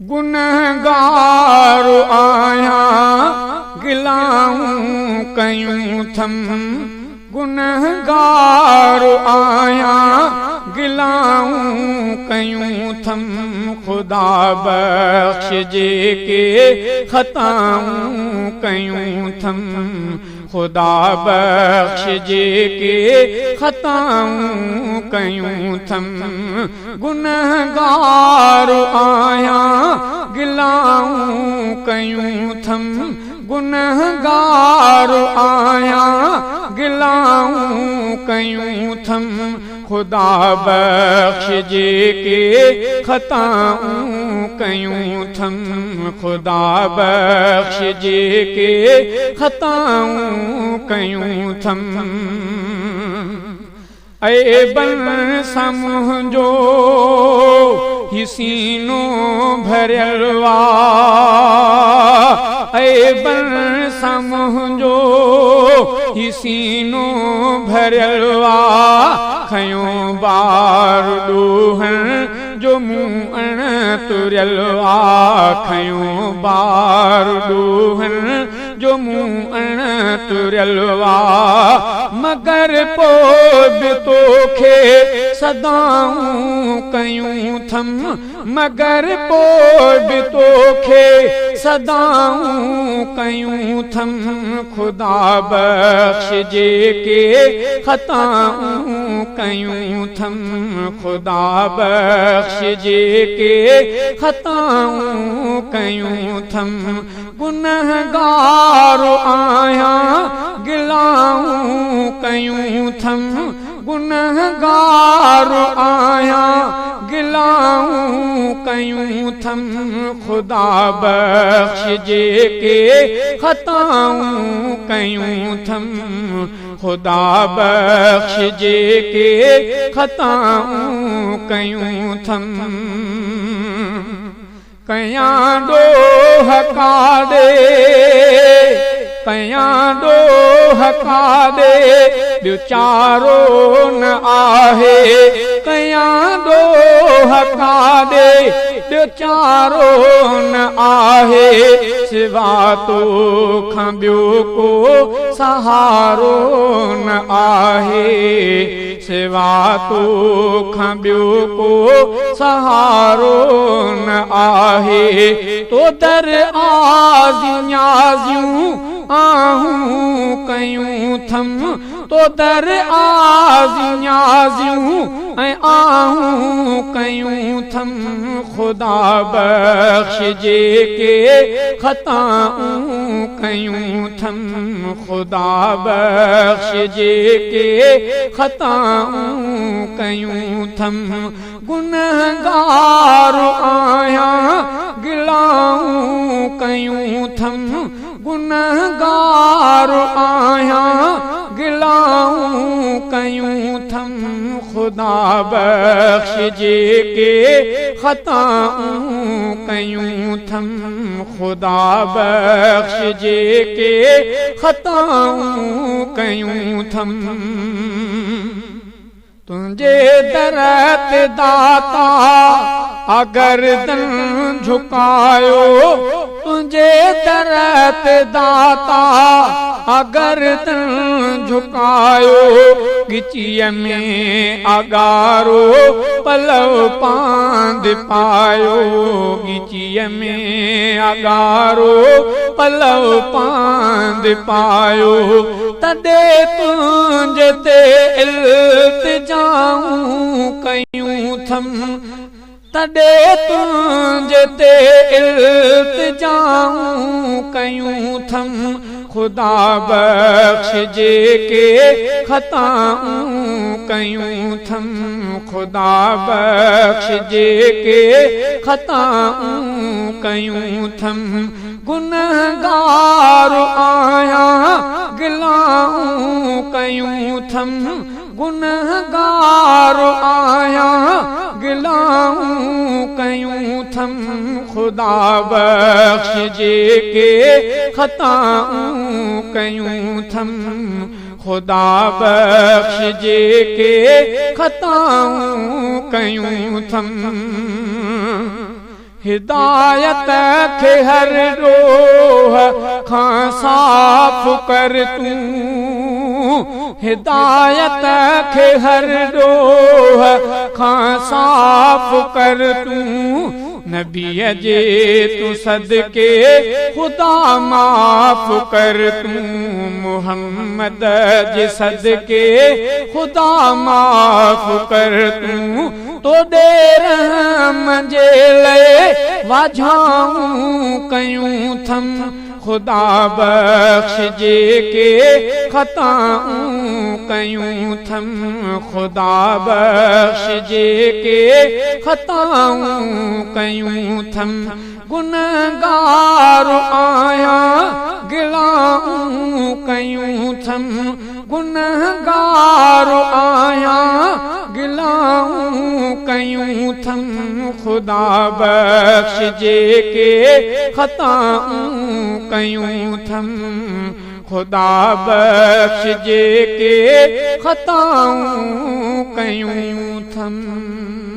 गुनहगार आहियां गिलाऊं कयूं थम गुनहगार आहियां गिलाऊं कयूं थम खुदा बख्श जेके ख़ताऊं कयूं थम खुदा बख्श जेके ख़ताऊं कयूं थम गुनहगार आहियां गिलाऊं कयूं थम गुनहगार आहियां गिलाऊं कयूं थम खुदा बख्श जेके ख़ताऊं कयूं थम खुदा बख्श जेके ख़ताऊं कयूं थम ऐबन सां मुंहिंजो ही सीनो भरियल ऐबन सां मुंहिंजो ही सीनो भरियल खयो बार ॾोहण जो मूं अण तुरियल खयो बार ॾोहण जो मूं अण तुरियल मगर पोइ बि तोखे सदाऊं कयूं थम मगर पोइ बि तोखे सदाऊं कयूं थम खुदा बख्श जेके ख़ताऊं कयूं थम खुदा बख्श जेके ख़ताऊं कयूं थम गुनहगार आहियां गिलाऊं कयूं थम गुनहगार आहियां गिलाऊं कयूं थम खुदा बख्श जेके ख़ताऊं कयूं थम खुदा बख्श जेके ख़ताऊं कयूं थम कयां ॾोह काॾे कयां ॾोह काॾे ॿियो चारो न आहे कयां ॾोह काॾे ॿियो चारो न आहे सिवा तोखां ॿियो को सहारो न आहे सिवा तोखां ॿियो को सहारो न आहे तो दर आज़ियूं आहूं कयूं थम तो दर आज़ियूं ऐं आहूं कयूं थम खुदा बख्श जेके ख़ताऊं कयूं थम खुदा बख्श जेके ख़ताऊं कयूं थम गुनहगार आहियां गिलाऊं कयूं थम गुनहगार आहियां गिलाऊं कयूं थम खुदा बख्श जेके ख़ताऊं कयूं थम खुदा बख्श जेके ख़ताऊं कयूं थम तुंहिंजे दर ते दाता अगर गर्दन झुकायो तुंहिंजे दर ते दाता अगर गर्दन झुकायो गिचीअ में अगारो पलव पांद पायो गिचीअ में अगारो पलव पांद पायो तॾहिं तुंहिंजे ते इल्तिजाऊं कयूं थम तॾहिं तुंहिंजे ते इल्तिजाऊं कयूं थम खुदा बख्श जेके ख़ताऊं कयूं थम खुदा बख्श जेके ख़ताऊं कयूं थम गुनहगार आहियां गिलाऊं कयूं थम गुनहगार आहियां गिलाऊं कयूं थम खुदा बख्श जेके ख़ताऊं कयूं थम खुदा बख्श जेके ख़ताऊं कयूं थम हिदायत खे हर रोह खां साफ़ कर तूं हिदायत खे हर रोह खां साफ़ कर तूं नबीअ जे तूं सदके ख़ुदा माफ़ कर तूं मुहम्मद जे सदके ख़ुदा माफ़ कर तूं तो रहम जे लाइ वाझाऊं कयूं थम ख़ुदा बख़्श जेके ख़ताऊं कयूं थम ख़ुदा बख़्श जेके ख़ताऊं कयूं थम गुनहगार आहियां गिलाऊं कयूं थम गुनहगार आहियां गिलाऊं कयूं थम ख़ुदा बख़्श जेके ख़ताऊं कयूं थम ख़ुदा बख़्श जेके ख़ताऊं कयूं थम।